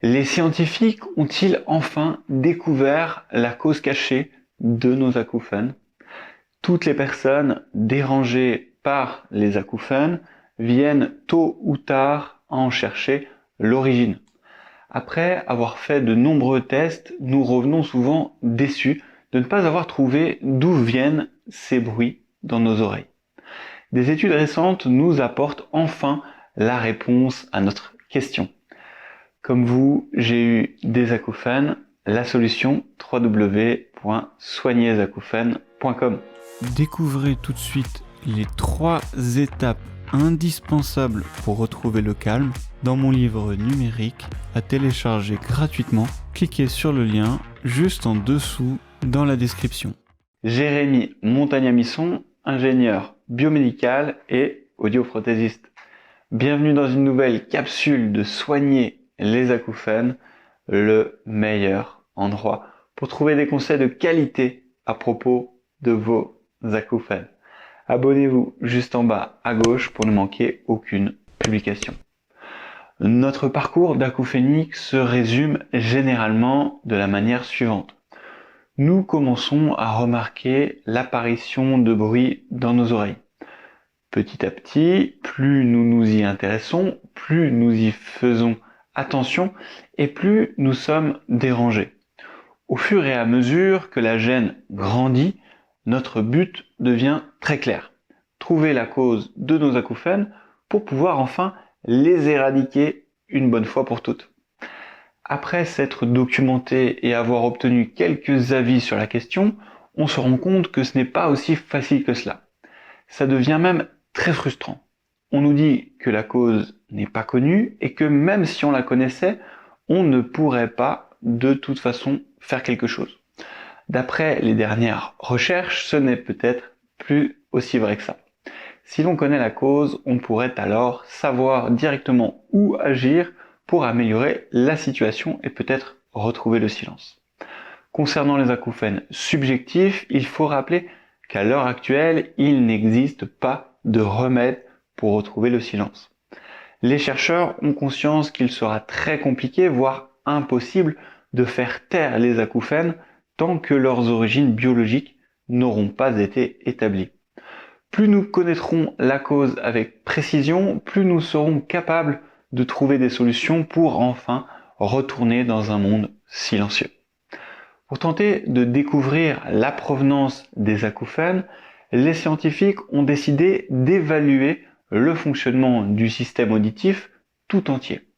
Les scientifiques ont-ils enfin découvert la cause cachée de nos acouphènes? Toutes les personnes dérangées par les acouphènes viennent tôt ou tard à en chercher l'origine. Après avoir fait de nombreux tests, nous revenons souvent déçus de ne pas avoir trouvé d'où viennent ces bruits dans nos oreilles. Des études récentes nous apportent enfin la réponse à notre question. Comme vous, j'ai eu des acouphènes. La solution www.soigneracouphènes.com. Découvrez tout de suite les 3 étapes indispensables pour retrouver le calme dans mon livre numérique à télécharger gratuitement. Cliquez sur le lien juste en dessous dans la description. Jérémy Montagna-Misson, ingénieur biomédical et audioprothésiste. Bienvenue dans une nouvelle capsule de soigner les acouphènes, le meilleur endroit pour trouver des conseils de qualité à propos de vos acouphènes. Abonnez-vous juste en bas à gauche pour ne manquer aucune publication. Notre parcours d'acouphénique se résume généralement de la manière suivante. Nous commençons à remarquer l'apparition de bruit dans nos oreilles. Petit à petit, plus nous nous y intéressons, plus nous y faisons attention et plus nous sommes dérangés. Au fur et à mesure que la gêne grandit, notre but devient très clair. Trouver la cause de nos acouphènes pour pouvoir enfin les éradiquer une bonne fois pour toutes. Après s'être documenté et avoir obtenu quelques avis sur la question, on se rend compte que ce n'est pas aussi facile que cela. Ça devient même très frustrant. On nous dit que la cause n'est pas connue et que même si on la connaissait, on ne pourrait pas de toute façon faire quelque chose. D'après les dernières recherches, ce n'est peut-être plus aussi vrai que ça. Si l'on connaît la cause, on pourrait alors savoir directement où agir pour améliorer la situation et peut-être retrouver le silence. Concernant les acouphènes subjectifs, il faut rappeler qu'à l'heure actuelle, il n'existe pas de remède pour retrouver le silence. Les chercheurs ont conscience qu'il sera très compliqué, voire impossible, de faire taire les acouphènes tant que leurs origines biologiques n'auront pas été établies. Plus nous connaîtrons la cause avec précision, plus nous serons capables de trouver des solutions pour enfin retourner dans un monde silencieux. Pour tenter de découvrir la provenance des acouphènes, les scientifiques ont décidé d'évaluer le fonctionnement du système auditif tout entier.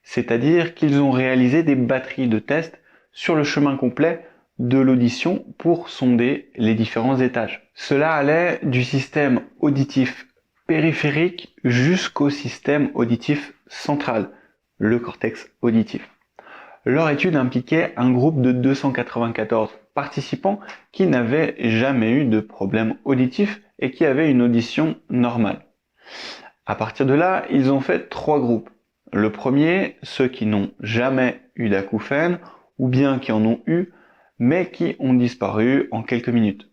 C'est-à-dire qu'ils ont réalisé des batteries de tests sur le chemin complet de l'audition pour sonder les différents étages. Cela allait du système auditif périphérique jusqu'au système auditif central, le cortex auditif. Leur étude impliquait un groupe de 294 participants qui n'avaient jamais eu de problème auditif et qui avaient une audition normale. À partir de là, ils ont fait 3 groupes. Le premier, ceux qui n'ont jamais eu d'acouphènes ou bien qui en ont eu mais qui ont disparu en quelques minutes.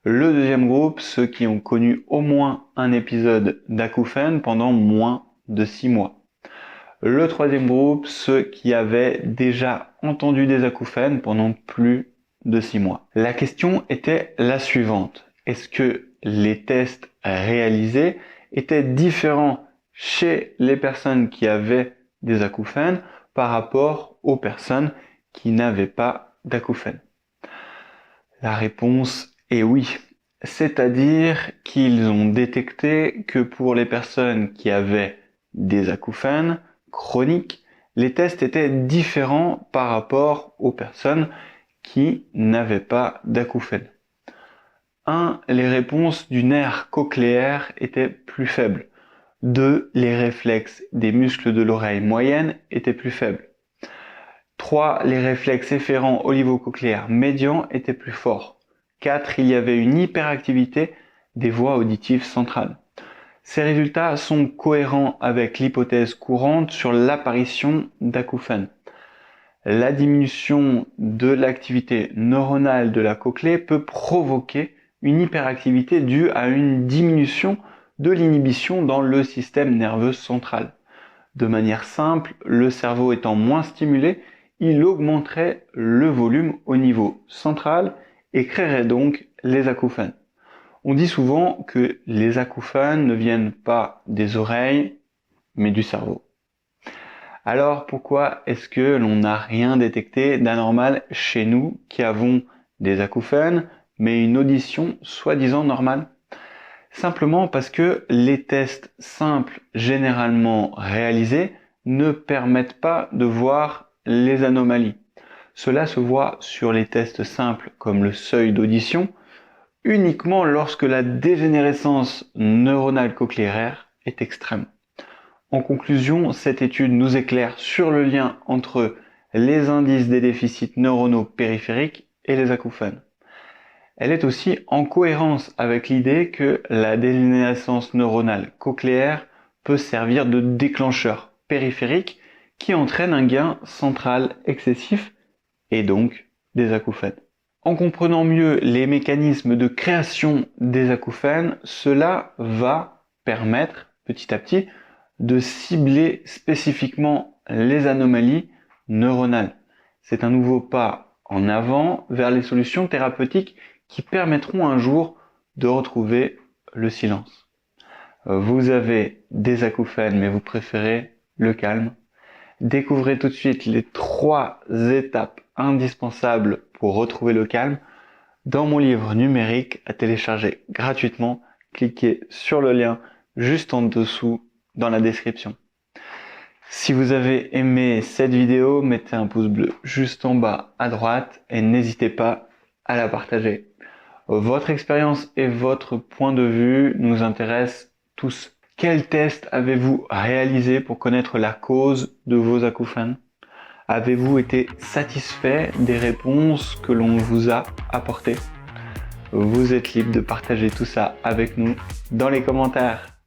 Le deuxième groupe, ceux qui ont connu au moins un épisode d'acouphènes pendant moins de 6 mois. Le troisième groupe, ceux qui avaient déjà entendu des acouphènes pendant plus de 6 mois. La question était la suivante. Est-ce que les tests réalisés étaient différents chez les personnes qui avaient des acouphènes par rapport aux personnes qui n'avaient pas d'acouphènes? La réponse est oui. C'est-à-dire qu'ils ont détecté que pour les personnes qui avaient des acouphènes chroniques, les tests étaient différents par rapport aux personnes qui n'avaient pas d'acouphènes. 1. Les réponses du nerf cochléaire étaient plus faibles. 2. Les réflexes des muscles de l'oreille moyenne étaient plus faibles. 3. Les réflexes efférents olivo-cochléaires médians étaient plus forts. 4. Il y avait une hyperactivité des voies auditives centrales. Ces résultats sont cohérents avec l'hypothèse courante sur l'apparition d'acouphènes. La diminution de l'activité neuronale de la cochlée peut provoquer une hyperactivité due à une diminution de l'inhibition dans le système nerveux central. De manière simple, le cerveau étant moins stimulé, il augmenterait le volume au niveau central et créerait donc les acouphènes. On dit souvent que les acouphènes ne viennent pas des oreilles, mais du cerveau. Alors pourquoi est-ce que l'on n'a rien détecté d'anormal chez nous qui avons des acouphènes, mais une audition soi-disant normale? Simplement parce que les tests simples généralement réalisés ne permettent pas de voir les anomalies. Cela se voit sur les tests simples comme le seuil d'audition, uniquement lorsque la dégénérescence neuronale cochléaire est extrême. En conclusion, cette étude nous éclaire sur le lien entre les indices des déficits neuronaux périphériques et les acouphènes. Elle est aussi en cohérence avec l'idée que la dégénérescence neuronale cochléaire peut servir de déclencheur périphérique qui entraîne un gain central excessif et donc des acouphènes. En comprenant mieux les mécanismes de création des acouphènes, cela va permettre petit à petit de cibler spécifiquement les anomalies neuronales. C'est un nouveau pas en avant vers les solutions thérapeutiques qui permettront un jour de retrouver le silence. Vous avez des acouphènes mais vous préférez le calme. Découvrez tout de suite les 3 étapes indispensables pour retrouver le calme dans mon livre numérique à télécharger gratuitement. Cliquez sur le lien juste en dessous dans la description. Si vous avez aimé cette vidéo, mettez un pouce bleu juste en bas à droite et n'hésitez pas à la partager. Votre expérience et votre point de vue nous intéressent tous. Quel test avez-vous réalisé pour connaître la cause de vos acouphènes? Avez-vous été satisfait des réponses que l'on vous a apportées? Vous êtes libre de partager tout ça avec nous dans les commentaires.